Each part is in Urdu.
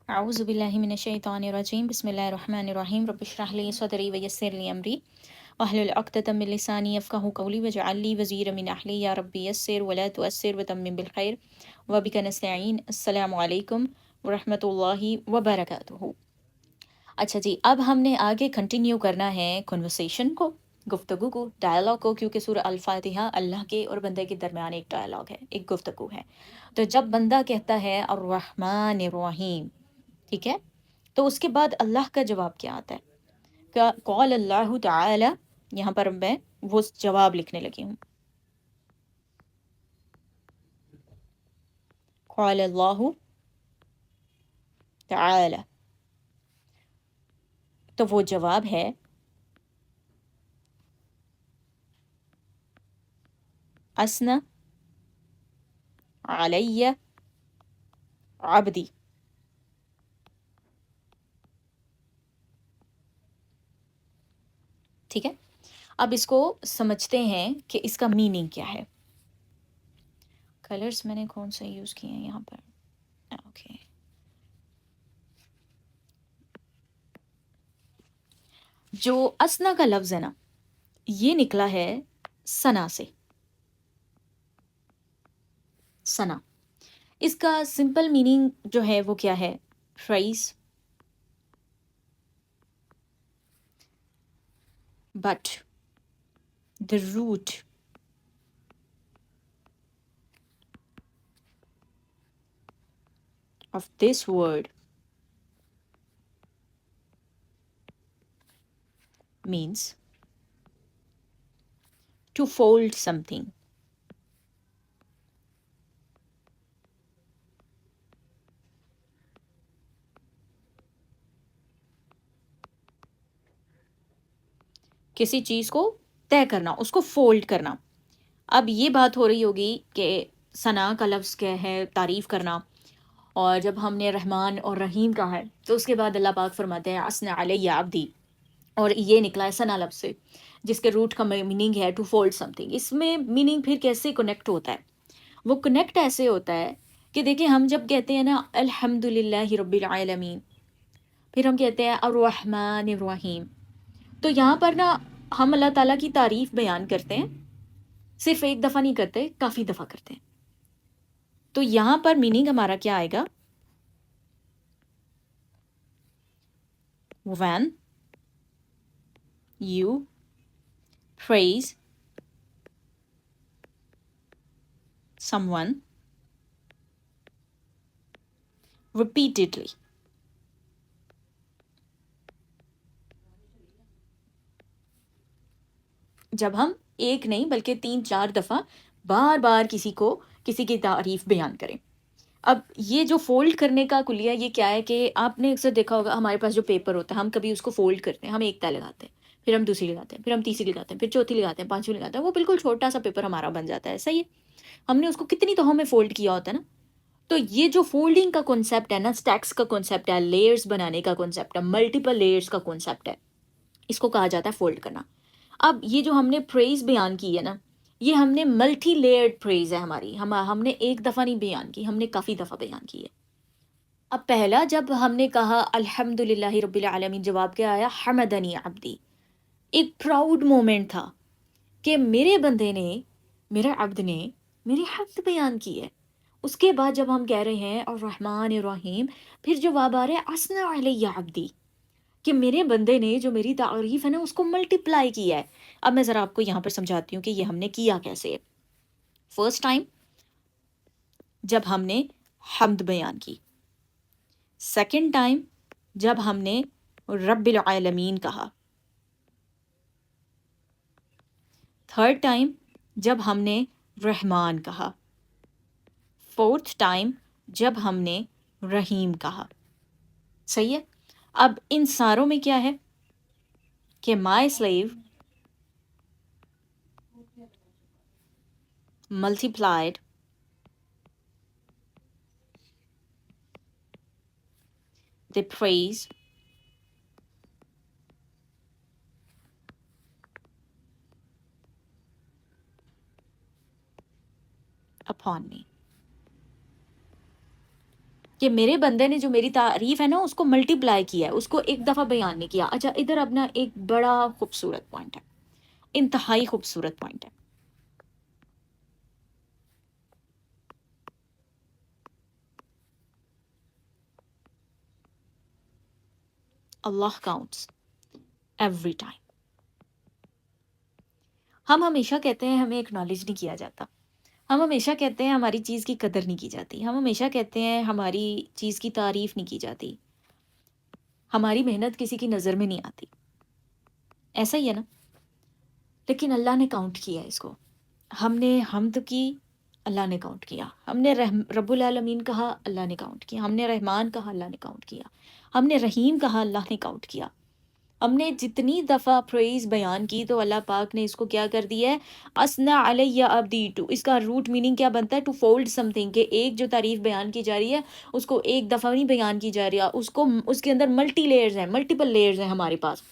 أعوذ بالله من الشيطان الرجيم بسم الله الرحمن الرحيم رب اشرح لي صدري ويسر لي أمري واحلل عقدة من لساني يفقهوا قولي واجعل لي وزيرا من أهلي يا ربي يسر ولا تؤثر وتمم بالخير وبك نستعين السلام علیکم ورحمۃ اللہ وبرکاتہ۔ اچھا جی، اب ہم نے آگے کنٹینیو کرنا ہے کنورسیشن کو، گفتگو کو، ڈائلاگ کو، کیونکہ سورہ الفاتحہ اللہ کے اور بندے کے درمیان ایک ڈائلاگ ہے، ایک گفتگو ہے۔ تو جب بندہ کہتا ہے الرحمن الرحیم، ٹھیک ہے، تو اس کے بعد اللہ کا جواب کیا آتا ہے؟ قال اللہ تعالی، یہاں پر میں وہ جواب لکھنے لگی ہوں، قال اللہ تعالی، تو وہ جواب ہے اسنا علی عبدی۔ ٹھیک ہے، اب اس کو سمجھتے ہیں کہ اس کا میننگ کیا ہے۔ کلرز میں نے کون سے یوز کیے ہیں یہاں پر؟ اوکے، جو اسنا کا لفظ ہے نا، یہ نکلا ہے سنا سے، سنا۔ اس کا سمپل میننگ جو ہے وہ کیا ہے؟ Prize, but the root of this word means to fold something. کسی چیز کو طے کرنا، اس کو فولڈ کرنا۔ اب یہ بات ہو رہی ہوگی کہ ثنا کا لفظ کیا ہے؟ تعریف کرنا۔ اور جب ہم نے رحمان اور رحیم کہا ہے تو اس کے بعد اللہ پاک فرماتے ہیں اسنا علیہ عبدی، اور یہ نکلا ہے ثنا لفظ سے، جس کے روٹ کا میننگ ہے ٹو فولڈ سم تھنگ۔ اس میں میننگ پھر کیسے کنیکٹ ہوتا ہے؟ وہ کنیکٹ ایسے ہوتا ہے کہ دیکھیں، ہم جب کہتے ہیں نا الحمد للہ رب العالمین، پھر ہم کہتے ہیں الرحمن الرحیم، تو یہاں پر نا ہم اللہ تعالیٰ کی تعریف بیان کرتے ہیں، صرف ایک دفعہ نہیں کرتے، کافی دفعہ کرتے ہیں۔ تو یہاں پر میننگ ہمارا کیا آئے گا؟ when you praise someone repeatedly. جب ہم ایک نہیں بلکہ 3-4 دفعہ بار بار کسی کو کسی کی تعریف بیان کریں۔ اب یہ جو فولڈ کرنے کا کلیہ یہ کیا ہے کہ آپ نے اکثر دیکھا ہوگا ہمارے پاس جو پیپر ہوتا ہے، ہم کبھی اس کو فولڈ کرتے ہیں، ہم ایک تہہ لگاتے ہیں، پھر ہم دوسری لگاتے ہیں، پھر ہم تیسری لگاتے ہیں، پھر چوتھی لگاتے ہیں، پانچویں لگاتے ہیں، وہ بالکل چھوٹا سا پیپر ہمارا بن جاتا ہے، صحیح ہے؟ ہم نے اس کو کتنی تہوں میں فولڈ کیا ہوتا ہے نا۔ تو یہ جو فولڈنگ کا کنسیپٹ ہے نا، اسٹیکس کا کنسیپٹ ہے، لیئرز بنانے کا کنسیپٹ ہے، ملٹیپل لیئرز کا کنسیپٹ ہے، اس کو کہا جاتا ہے فولڈ کرنا۔ اب یہ جو ہم نے پریز بیان کی ہے نا، یہ ہم نے ملٹی لیئرڈ پریز ہے ہماری، ہم نے ایک دفعہ نہیں بیان کی، ہم نے کافی دفعہ بیان کی ہے۔ اب پہلا جب ہم نے کہا الحمد للہ رب العالمین، جواب کیا آیا؟ حمدنی عبدی۔ ایک پراؤڈ مومنٹ تھا کہ میرے بندے نے، میرے عبد نے میری حمد بیان کی ہے۔ اس کے بعد جب ہم کہہ رہے ہیں الرحمن الرحیم، پھر جواب آ رہا ہے اسنا علیہ عبدی، کہ میرے بندے نے جو میری تعریف ہے نا اس کو ملٹیپلائی کیا ہے۔ اب میں ذرا آپ کو یہاں پر سمجھاتی ہوں کہ یہ ہم نے کیا کیسے۔ فرسٹ ٹائم جب ہم نے حمد بیان کی، سیکنڈ ٹائم جب ہم نے رب العالمین کہا، تھرڈ ٹائم جب ہم نے رحمان کہا، فورتھ ٹائم جب ہم نے رحیم کہا۔ صحیح ہے؟ اب ان ساروں میں کیا ہے کہ my slave multiplied the praise upon me، کہ میرے بندے نے جو میری تعریف ہے نا اس کو ملٹیپلائی کیا ہے، اس کو ایک دفعہ بیان نہیں کیا۔ اچھا ادھر اپنا ایک بڑا خوبصورت پوائنٹ ہے، انتہائی خوبصورت پوائنٹ ہے۔ اللہ کاؤنٹس ایوری ٹائم۔ ہم ہمیشہ کہتے ہیں ہمیں اکنالج نہیں کیا جاتا، ہم ہمیشہ کہتے ہیں ہماری چیز کی قدر نہیں کی جاتی، ہم ہمیشہ کہتے ہیں ہماری چیز کی تعریف نہیں کی جاتی، ہماری محنت کسی کی نظر میں نہیں آتی، ایسا ہی ہے نا؟ لیکن اللہ نے کاؤنٹ کیا ہے اس کو، ہم نے حمد کی، اللہ نے کاؤنٹ کیا، ہم نے رب العالمین کہا، اللہ نے کاؤنٹ کیا، ہم نے رحمان کہا، اللہ نے کاؤنٹ کیا، ہم نے رحیم کہا، اللہ نے کاؤنٹ کیا، ہم نے جتنی دفعہ پریز بیان کی تو اللہ پاک نے اس کو کیا کر دیا ہے، اسنا علیہ عبدی، ٹو، اس کا روٹ میننگ کیا بنتا ہے، ٹو فولڈ سم تھنگ، کہ ایک جو تعریف بیان کی جا رہی ہے اس کو ایک دفعہ نہیں بیان کی جا رہی ہے، اس کو اس کے اندر ملٹی لیئرز ہیں، ملٹیپل لیئرز ہیں ہمارے پاس۔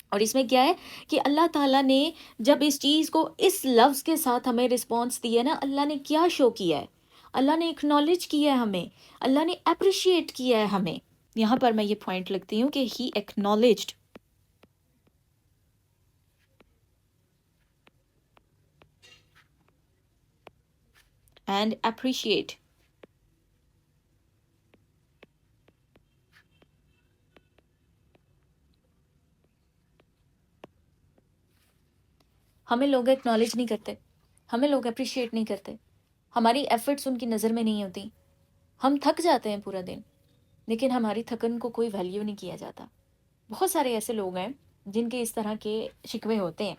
اور اس میں کیا ہے کہ اللہ تعالیٰ نے جب اس چیز کو اس لفظ کے ساتھ ہمیں رسپانس دیا نا، اللہ نے کیا شو کیا ہے، اللہ نے اکنالج کیا ہے ہمیں، اللہ نے اپریشیٹ کیا ہے ہمیں۔ یہاں پر میں یہ پوائنٹ لگتی ہوں کہ ہی ایکنالجڈ اینڈ اپریشیٹ۔ ہمیں لوگ اکنالج نہیں کرتے، ہمیں لوگ اپریشیٹ نہیں کرتے، ہماری ایفرٹس ان کی نظر میں نہیں ہوتی، ہم تھک جاتے ہیں پورا دن لیکن ہماری تھکن کو کوئی ویلیو نہیں کیا جاتا۔ بہت سارے ایسے لوگ ہیں جن کے اس طرح کے شکوے ہوتے ہیں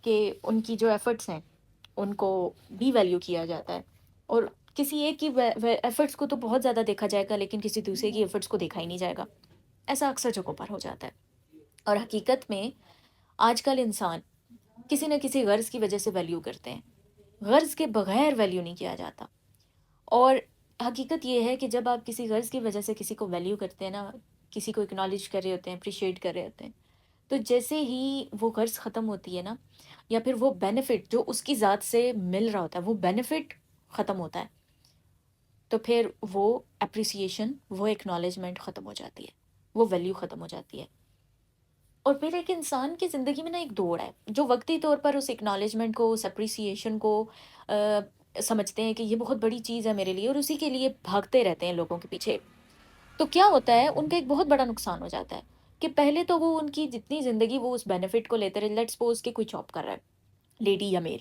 کہ ان کی جو ایفرٹس ہیں ان کو بھی ویلیو کیا جاتا ہے، اور کسی ایک کی ایفرٹس کو تو بہت زیادہ دیکھا جائے گا لیکن کسی دوسرے کی ایفرٹس کو دیکھا ہی نہیں جائے گا، ایسا اکثر جگہوں پر ہو جاتا ہے۔ اور حقیقت میں آج کل انسان کسی نہ کسی غرض کی وجہ سے ویلیو کرتے ہیں، غرض کے بغیر ویلیو نہیں کیا جاتا۔ اور حقیقت یہ ہے کہ جب آپ کسی غرض کی وجہ سے کسی کو ویلیو کرتے ہیں نا، کسی کو اکنالج کر رہے ہوتے ہیں، اپریشیٹ کر رہے ہوتے ہیں، تو جیسے ہی وہ غرض ختم ہوتی ہے نا، یا پھر وہ بینیفٹ جو اس کی ذات سے مل رہا ہوتا ہے وہ بینیفٹ ختم ہوتا ہے، تو پھر وہ اپریسیشن، وہ اکنالجمنٹ ختم ہو جاتی ہے، وہ ویلیو ختم ہو جاتی ہے۔ اور پھر ایک انسان کی زندگی میں نا ایک دوڑ ہے جو وقتی طور پر اس اکنالجمنٹ کو، اس اپریسیشن کو سمجھتے ہیں کہ یہ بہت بڑی چیز ہے میرے لیے، اور اسی کے لیے بھاگتے رہتے ہیں لوگوں کے پیچھے۔ تو کیا ہوتا ہے، ان کا ایک بہت بڑا نقصان ہو جاتا ہے کہ پہلے تو وہ ان کی جتنی زندگی وہ اس بینیفٹ کو لیتے رہے، لیٹس سپوز کہ کوئی جاب کر رہا ہے، لیڈی یا میل،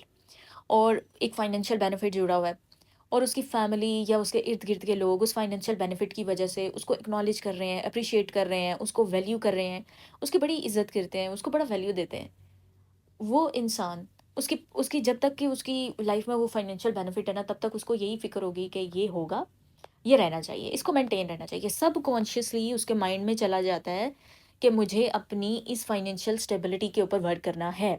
اور ایک فائنینشیل بینیفٹ جڑا ہوا ہے، اور اس کی فیملی یا اس کے ارد گرد کے لوگ اس فائنینشیل بینیفٹ کی وجہ سے اس کو اکنالج کر رہے ہیں، اپریشیٹ کر رہے ہیں، اس کو ویلیو کر رہے ہیں، اس کی بڑی عزت کرتے ہیں، اس کو بڑا ویلیو دیتے ہیں۔ وہ انسان اس کی جب تک کہ اس کی لائف میں وہ فائنینشیل بینیفٹ ہے نا، تب تک اس کو یہی فکر ہوگی کہ یہ ہوگا، یہ رہنا چاہیے، اس کو مینٹین رہنا چاہیے، سب کانشیسلی اس کے مائنڈ میں چلا جاتا ہے کہ مجھے اپنی اس فائنینشیل اسٹیبلٹی کے اوپر ورک کرنا ہے،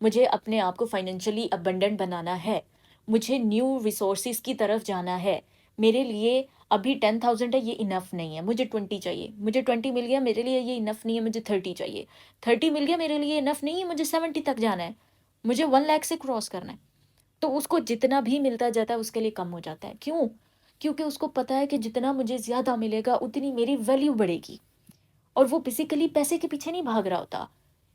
مجھے اپنے آپ کو فائنینشلی ابنڈنٹ بنانا ہے، مجھے نیو ریسورسز کی طرف جانا ہے، میرے لیے ابھی 10,000 ہے، یہ انف نہیں ہے، مجھے 20 چاہیے، مجھے 20 مل گیا میرے لیے یہ انف نہیں ہے، مجھے 30 چاہیے، 30 مل گیا میرے لیے انف نہیں ہے، مجھے 70 تک جانا ہے، مجھے 1 لاکھ سے کراس کرنا ہے۔ تو اس کو جتنا بھی ملتا جاتا ہے اس کے لیے کم ہو جاتا ہے، کیوں؟ کیونکہ اس کو پتا ہے کہ جتنا مجھے زیادہ ملے گا اتنی میری ویلیو بڑھے گی، اور وہ بیسیکلی پیسے کے پیچھے نہیں بھاگ رہا ہوتا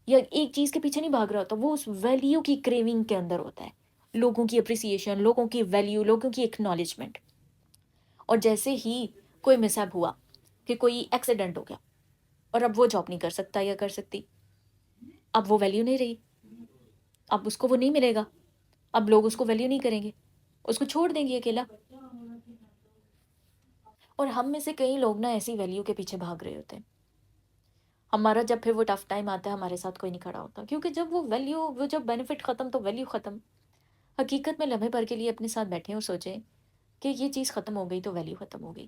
یا ایک چیز کے پیچھے نہیں بھاگ رہا ہوتا، وہ اس ویلیو کی کریونگ کے اندر ہوتا ہے، لوگوں کی اپریسیشن، لوگوں کی ویلیو، لوگوں کی اکنالجمنٹ۔ اور جیسے ہی کوئی مسہیپ ہوا کہ کوئی ایکسیڈنٹ ہو گیا اور اب وہ جاب نہیں کر سکتا یا کر سکتی، اب وہ ویلیو نہیں رہی، اب اس کو وہ نہیں ملے گا، اب لوگ اس کو ویلیو نہیں کریں گے، اس کو چھوڑ دیں گے اکیلا۔ اور ہم میں سے کئی لوگ نا ایسی ویلیو کے پیچھے بھاگ رہے ہوتے ہیں، ہمارا جب پھر وہ ٹف ٹائم آتا ہے ہمارے ساتھ کوئی نہیں کھڑا ہوتا، کیونکہ جب وہ ویلیو، وہ جب بینیفٹ ختم تو ویلیو ختم۔ حقیقت میں لمحے بھر کے لیے اپنے ساتھ بیٹھیں اور سوچیں کہ یہ چیز ختم ہو گئی تو ویلیو ختم ہو گئی،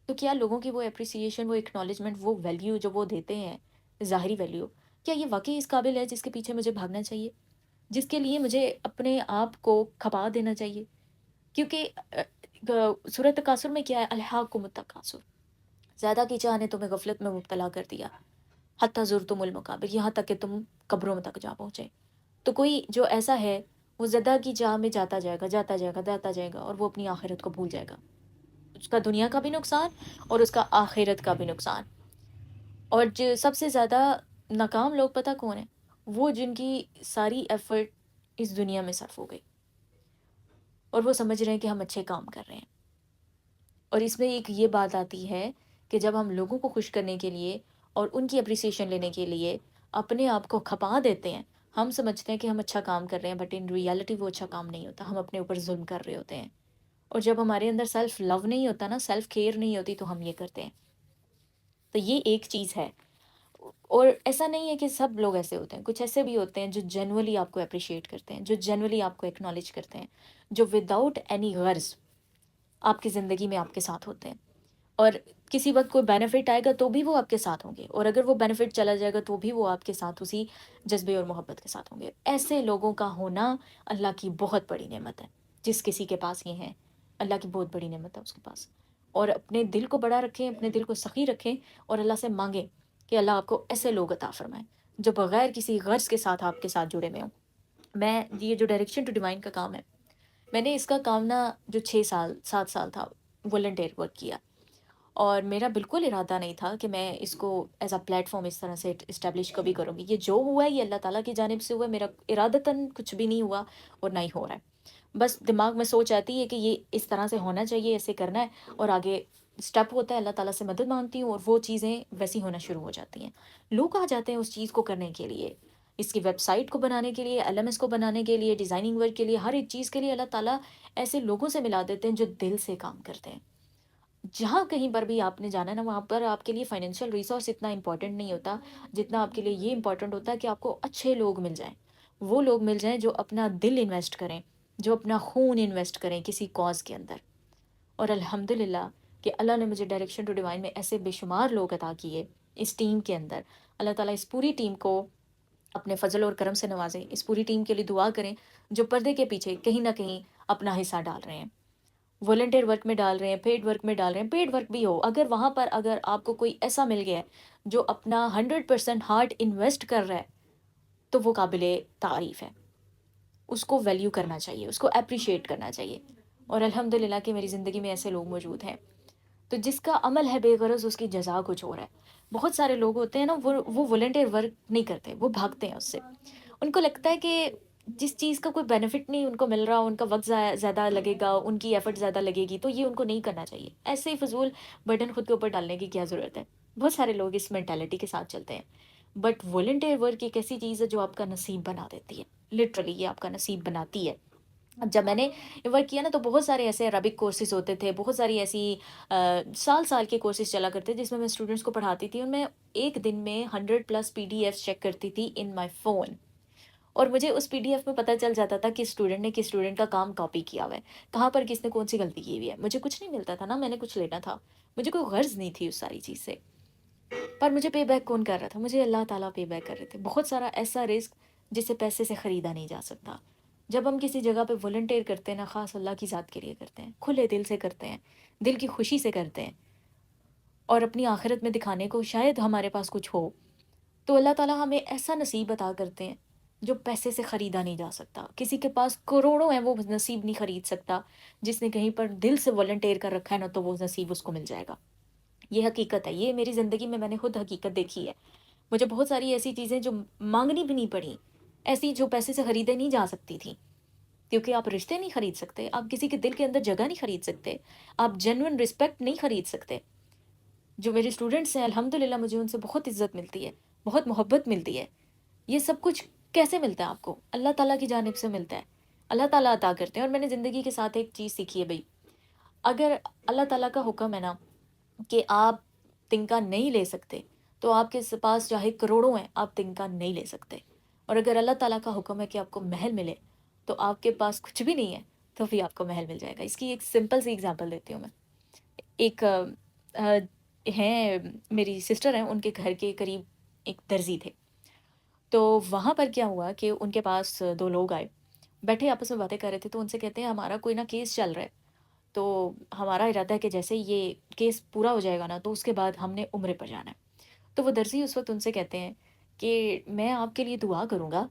تو کیا لوگوں کی وہ اپریسیشن، وہ اکنالجمنٹ، وہ ویلیو جو وہ دیتے ہیں، ظاہری ویلیو، کیا یہ واقعی اس قابل ہے جس کے پیچھے مجھے بھاگنا چاہیے، جس کے لیے مجھے اپنے آپ کو کھپا دینا چاہیے؟ کیونکہ سورۃ تکاثر میں کیا ہے، الہاکم التکاثر، زیادہ کی چاہ نے تمہیں غفلت میں مبتلا کر دیا، حتی زرتم المقابر، یہاں تک کہ تم قبروں تک جا پہنچے۔ تو کوئی جو ایسا ہے وہ زیادہ کی چاہ میں جاتا جائے گا، جاتا جائے گا، جاتا جائے گا، اور وہ اپنی آخرت کو بھول جائے گا، اس کا دنیا کا بھی نقصان اور اس کا آخرت کا بھی نقصان۔ اور جو سب سے زیادہ ناکام لوگ پتہ کون ہیں؟ وہ جن کی ساری ایفرٹ اس دنیا میں صرف ہو گئی اور وہ سمجھ رہے ہیں کہ ہم اچھے کام کر رہے ہیں۔ اور اس میں ایک یہ بات آتی ہے کہ جب ہم لوگوں کو خوش کرنے کے لیے اور ان کی اپریسیشن لینے کے لیے اپنے آپ کو کھپا دیتے ہیں، ہم سمجھتے ہیں کہ ہم اچھا کام کر رہے ہیں، بٹ ان ریالٹی وہ اچھا کام نہیں ہوتا، ہم اپنے اوپر ظلم کر رہے ہوتے ہیں۔ اور جب ہمارے اندر سیلف لو نہیں ہوتا نا، سیلف کیئر نہیں ہوتی، تو ہم یہ کرتے ہیں۔ تو یہ ایک چیز ہے۔ اور ایسا نہیں ہے کہ سب لوگ ایسے ہوتے ہیں، کچھ ایسے بھی ہوتے ہیں جو جینولی آپ کو اپریشیٹ کرتے ہیں، جو جینولی آپ کو ایکنالج کرتے ہیں، جو وداؤٹ اینی غرض آپ کی زندگی میں آپ کے ساتھ ہوتے ہیں۔ اور کسی وقت کوئی بینیفٹ آئے گا تو بھی وہ آپ کے ساتھ ہوں گے، اور اگر وہ بینیفٹ چلا جائے گا تو بھی وہ آپ کے ساتھ اسی جذبے اور محبت کے ساتھ ہوں گے۔ ایسے لوگوں کا ہونا اللہ کی بہت بڑی نعمت ہے۔ جس کسی کے پاس یہ ہے، اللہ کی بہت بڑی نعمت ہے اس کے پاس۔ اور اپنے دل کو بڑا رکھیں، اپنے دل کو سخی رکھیں، اور اللہ سے مانگیں کہ اللہ آپ کو ایسے لوگ عطا فرمائیں جو بغیر کسی غرض کے ساتھ آپ کے ساتھ جڑے ہوئے ہوں۔ میں یہ جو ڈائریکشن ٹو ڈیوائن کا کام ہے، میں نے اس کا کام نا جو 6 سال 7 سال تھا والنٹیئر ورک کیا، اور میرا بالکل ارادہ نہیں تھا کہ میں اس کو ایز اے پلیٹ فارم اس طرح سے اسٹیبلش کبھی کروں گی۔ یہ جو ہوا ہے یہ اللہ تعالیٰ کی جانب سے ہوا ہے، میرا ارادتاً کچھ بھی نہیں ہوا اور نہ ہی ہو رہا ہے۔ بس دماغ میں سوچ آتی ہے کہ یہ اس طرح سے ہونا چاہیے، ایسے کرنا ہے، اور آگے اسٹیپ ہوتا ہے، اللہ تعالیٰ سے مدد مانگتی ہوں اور وہ چیزیں ویسی ہونا شروع ہو جاتی ہیں۔ لوگ آ جاتے ہیں اس چیز کو کرنے کے لیے، اس کی ویب سائٹ کو بنانے کے لیے، LMS کو بنانے کے لیے، ڈیزائننگ ورک کے لیے، ہر ایک چیز کے لیے اللہ تعالیٰ ایسے لوگوں سے ملا دیتے ہیں جو دل سے کام کرتے ہیں۔ جہاں کہیں پر بھی آپ نے جانا ہے نا، وہاں پر آپ کے لیے فائنینشیل ریسورس اتنا امپورٹنٹ نہیں ہوتا جتنا آپ کے لیے یہ امپورٹنٹ ہوتا ہے کہ آپ کو اچھے لوگ مل جائیں، وہ لوگ مل جائیں جو اپنا دل انویسٹ کریں، جو اپنا خون انویسٹ کریں کسی کاز کے اندر۔ اور الحمدللہ کہ اللہ نے مجھے ڈائریکشن ٹو ڈیوائن میں ایسے بے شمار لوگ عطا کیے اس ٹیم کے اندر۔ اللہ تعالیٰ اس پوری ٹیم کو اپنے فضل اور کرم سے نوازیں، اس پوری ٹیم کے لیے دعا کریں جو پردے کے پیچھے کہیں نہ کہیں اپنا حصہ ڈال رہے ہیں، والنٹیئر ورک میں ڈال رہے ہیں، پیڈ ورک میں ڈال رہے ہیں۔ پیڈ ورک بھی ہو، اگر وہاں پر اگر آپ کو کوئی ایسا مل گیا ہے جو اپنا 100% ہارٹ انویسٹ کر رہا ہے تو وہ قابل تعریف ہے، اس کو ویلیو کرنا چاہیے، اس کو اپریشیٹ کرنا چاہیے۔ اور الحمدللہ کہ میری زندگی میں ایسے لوگ موجود ہیں۔ تو جس کا عمل ہے بے غرض، اس کی جزا کچھ اور ہے۔ بہت سارے لوگ ہوتے ہیں نا، وہ والنٹیئر ورک نہیں کرتے، وہ بھاگتے ہیں اس سے۔ ان کو لگتا ہے کہ جس چیز کا کوئی بینیفٹ نہیں ان کو مل رہا، ان کا وقت زیادہ لگے گا، ان کی ایفرٹ زیادہ لگے گی، تو یہ ان کو نہیں کرنا چاہیے۔ ایسے ہی فضول برڈن خود کے اوپر ڈالنے کی کیا ضرورت ہے؟ بہت سارے لوگ اس مینٹیلٹی کے ساتھ چلتے ہیں، بٹ والنٹیئر ورک ایک ایسی چیز ہے جو آپ کا نصیب بنا دیتی ہے، لٹرلی یہ آپ کا نصیب بناتی ہے۔ اب جب میں نے ورک کیا نا، تو بہت سارے ایسے عربک کورسز ہوتے تھے، بہت ساری ایسی سال کے کورسز چلا کرتے جس میں اسٹوڈنٹس کو پڑھاتی تھی، اور میں ایک دن میں 100+ PDF چیک کرتی تھی ان مائی فون، اور مجھے اس PDF میں پتہ چل جاتا تھا کہ اسٹوڈنٹ نے کس اسٹوڈنٹ کا کام کاپی کیا ہوا ہے، کہاں پر کس نے کون سی غلطی کی ہوئی ہے۔ مجھے کچھ نہیں ملتا تھا نا، میں نے کچھ لینا تھا، مجھے کوئی غرض نہیں تھی اس ساری چیز سے، پر مجھے پے بیک کون کر رہا تھا؟ مجھے اللہ تعالیٰ پے بیک کر رہے تھے۔ بہت سارا ایسا رزق جسے پیسے سے خریدا نہیں جا سکتا۔ جب ہم کسی جگہ پہ والنٹیئر کرتے ہیں نا، خاص اللہ کی ذات کے لیے کرتے ہیں، کھلے دل سے کرتے ہیں، دل کی خوشی سے کرتے ہیں، اور اپنی آخرت میں دکھانے کو شاید ہمارے پاس کچھ ہو، تو اللہ تعالیٰ ہمیں ایسا نصیب عطا کرتے ہیں جو پیسے سے خریدا نہیں جا سکتا۔ کسی کے پاس کروڑوں ہیں، وہ نصیب نہیں خرید سکتا۔ جس نے کہیں پر دل سے والنٹیئر کر رکھا ہے نا، تو وہ نصیب اس کو مل جائے گا۔ یہ حقیقت ہے، یہ میری زندگی میں نے خود حقیقت دیکھی ہے۔ مجھے بہت ساری ایسی چیزیں جو مانگنی بھی نہیں پڑی، ایسی جو پیسے سے خریدے نہیں جا سکتی تھی، کیونکہ آپ رشتے نہیں خرید سکتے، آپ کسی کے دل کے اندر جگہ نہیں خرید سکتے، آپ جینوئن رسپیکٹ نہیں خرید سکتے۔ جو میرے اسٹوڈنٹس ہیں الحمدللہ مجھے ان سے بہت عزت ملتی ہے، بہت محبت ملتی ہے۔ یہ سب کچھ کیسے ملتا ہے آپ کو؟ اللہ تعالیٰ کی جانب سے ملتا ہے، اللہ تعالیٰ عطا کرتے ہیں۔ اور میں نے زندگی کے ساتھ ایک چیز سیکھی ہے بھائی، اگر اللہ تعالیٰ کا حکم ہے نا کہ آپ تنکا نہیں لے سکتے، تو آپ کے پاس چاہے کروڑوں ہیں، آپ تنکا نہیں لے سکتے۔ اور اگر اللہ تعالیٰ کا حکم ہے کہ آپ کو محل ملے، تو آپ کے پاس کچھ بھی نہیں ہے تو بھی آپ کو محل مل جائے گا۔ اس کی ایک سمپل سی اگزامپل دیتی ہوں میں۔ ایک ہیں میری سسٹر ہیں، ان کے گھر کے قریب ایک درزی تھے، تو وہاں پر کیا ہوا کہ ان کے پاس 2 لوگ آئے، بیٹھے آپس میں باتیں کر رہے تھے، تو ان سے کہتے ہیں ہمارا کوئی نہ کیس چل رہا ہے، تو ہمارا ارادہ ہے کہ جیسے یہ کیس پورا ہو جائے گا نا، تو اس کے بعد ہم نے عمرے پر جانا ہے۔ تو وہ درزی اس وقت ان سے کہتے ہیں کہ میں آپ کے لیے دعا کروں گا،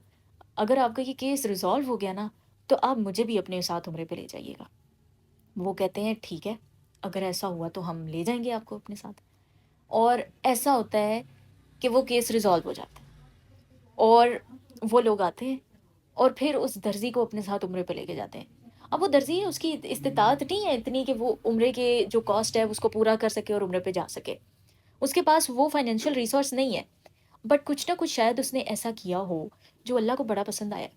اگر آپ کا یہ کیس ریزالو ہو گیا نا، تو آپ مجھے بھی اپنے ساتھ عمرے پہ لے جائیے گا۔ وہ کہتے ہیں ٹھیک ہے، اگر ایسا ہوا تو ہم لے جائیں گے آپ کو اپنے ساتھ. اور ایسا ہوتا ہے کہ وہ کیس ریزالو ہو جاتا ہے اور وہ لوگ آتے ہیں اور پھر اس درزی کو اپنے ساتھ عمرے پہ لے کے جاتے ہیں. اب وہ درزی ہے، اس کی استطاعت نہیں ہے اتنی کہ وہ عمرے کے جو کاسٹ ہے اس کو پورا کر سکے اور عمرے پہ جا سکے. اس کے پاس وہ فائنینشیل ریسورس نہیں ہے، بٹ کچھ نہ کچھ شاید اس نے ایسا کیا ہو جو اللہ کو بڑا پسند آیا،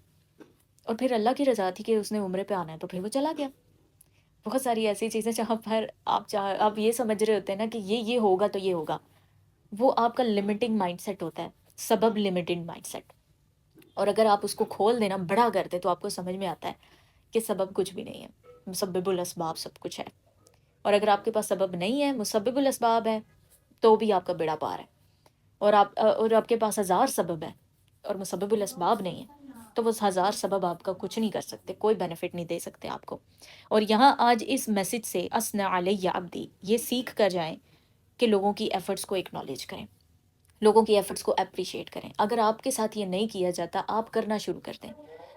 اور پھر اللہ کی رضا تھی کہ اس نے عمرے پہ آنا ہے تو پھر وہ چلا گیا. بہت ساری ایسی چیزیں جہاں پر آپ یہ سمجھ رہے ہوتے ہیں نا کہ یہ ہوگا تو یہ ہوگا. وہ آپ کا لمیٹنگ مائنڈ سیٹ ہوتا ہے، سبب لمیٹنگ مائنڈ سیٹ. اور اگر آپ اس کو کھول دینا، بڑا کر دیں، تو آپ کو سمجھ میں آتا ہے کہ سبب کچھ بھی نہیں ہے، مسبب الاسباب سب کچھ ہے. اور اگر آپ کے پاس سبب نہیں ہے، مسبب الاسباب ہے، تو بھی آپ کا بیڑا پار ہے. اور آپ کے پاس ہزار سبب ہے اور مسبب الاسباب نہیں ہے، تو وہ ہزار سبب آپ کا کچھ نہیں کر سکتے، کوئی بینیفٹ نہیں دے سکتے آپ کو. اور یہاں آج اس میسج سے اسنا علیہ عبدی یہ سیکھ کر جائیں کہ لوگوں کی ایفرٹس کو اکنالج کریں، لوگوں کی ایفرٹس کو اپریشیٹ کریں. اگر آپ کے ساتھ یہ نہیں کیا جاتا، آپ کرنا شروع کر دیں.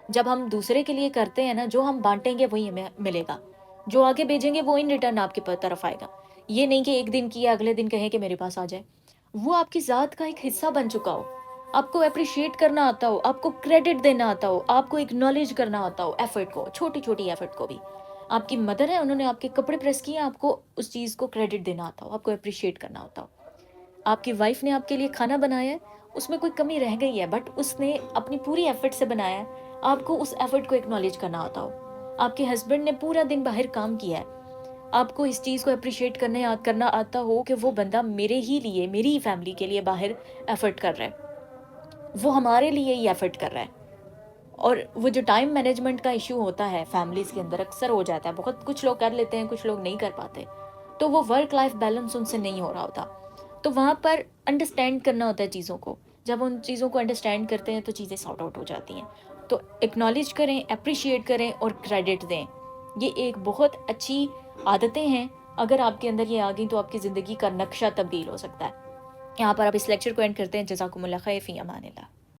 جب ہم دوسرے کے لیے کرتے ہیں نا، جو ہم بانٹیں گے وہی ہمیں ملے گا، جو آگے بھیجیں گے وہ ان ریٹرن آپ کی طرف آئے گا. یہ نہیں کہ ایک دن کیا اگلے دن کہیں کہ میرے پاس آ جائے. وہ آپ کی ذات کا ایک حصہ بن چکا ہو، آپ کو اپریشیٹ کرنا آتا ہو، آپ کو کریڈٹ دینا آتا ہو، آپ کو اکنالج کرنا آتا ہو ایفرٹ کو، چھوٹی چھوٹی ایفرٹ کو بھی. آپ کی مدر ہے، انہوں نے آپ کے کپڑے پریس کیے، آپ کو اس چیز کو کریڈٹ دینا آتا ہو، آپ کو اپریشیٹ کرنا ہوتا ہو. آپ کی وائف نے آپ کے لیے کھانا بنایا ہے، اس میں کوئی کمی رہ گئی ہے بٹ اس نے اپنی پوری ایفرٹ سے بنایا ہے، آپ کو اس ایفرٹ کو اکنالج کرنا آتا ہو. آپ کے ہسبینڈ نے پورا دن باہر کام کیا ہے، آپ کو اس چیز کو اپریشیٹ کرنا آتا ہو کہ وہ بندہ میرے ہی لیے، میری ہی فیملی کے لیے باہر ایفرٹ کر رہا ہے، وہ ہمارے لیے ہی ایفرٹ کر رہا ہے. اور وہ جو ٹائم مینجمنٹ کا ایشو ہوتا ہے فیملیز کے اندر اکثر ہو جاتا ہے، بہت کچھ لوگ کر لیتے ہیں، کچھ لوگ نہیں کر پاتے، تو وہ ورک لائف بیلنس ان سے نہیں ہو رہا ہوتا. تو وہاں پر انڈرسٹینڈ کرنا ہوتا ہے چیزوں کو. جب ان چیزوں کو انڈرسٹینڈ کرتے ہیں تو چیزیں سارٹ آؤٹ ہو جاتی ہیں. تو اکنالج کریں، اپریشیٹ کریں اور کریڈٹ دیں. یہ ایک بہت اچھی عادتیں ہیں، اگر آپ کے اندر یہ آ گئیں تو آپ کی زندگی کا نقشہ تبدیل ہو سکتا ہے. یہاں پر آپ اس لیکچر کو اینڈ کرتے ہیں. جزاکم اللہ خیر، فی امان اللہ.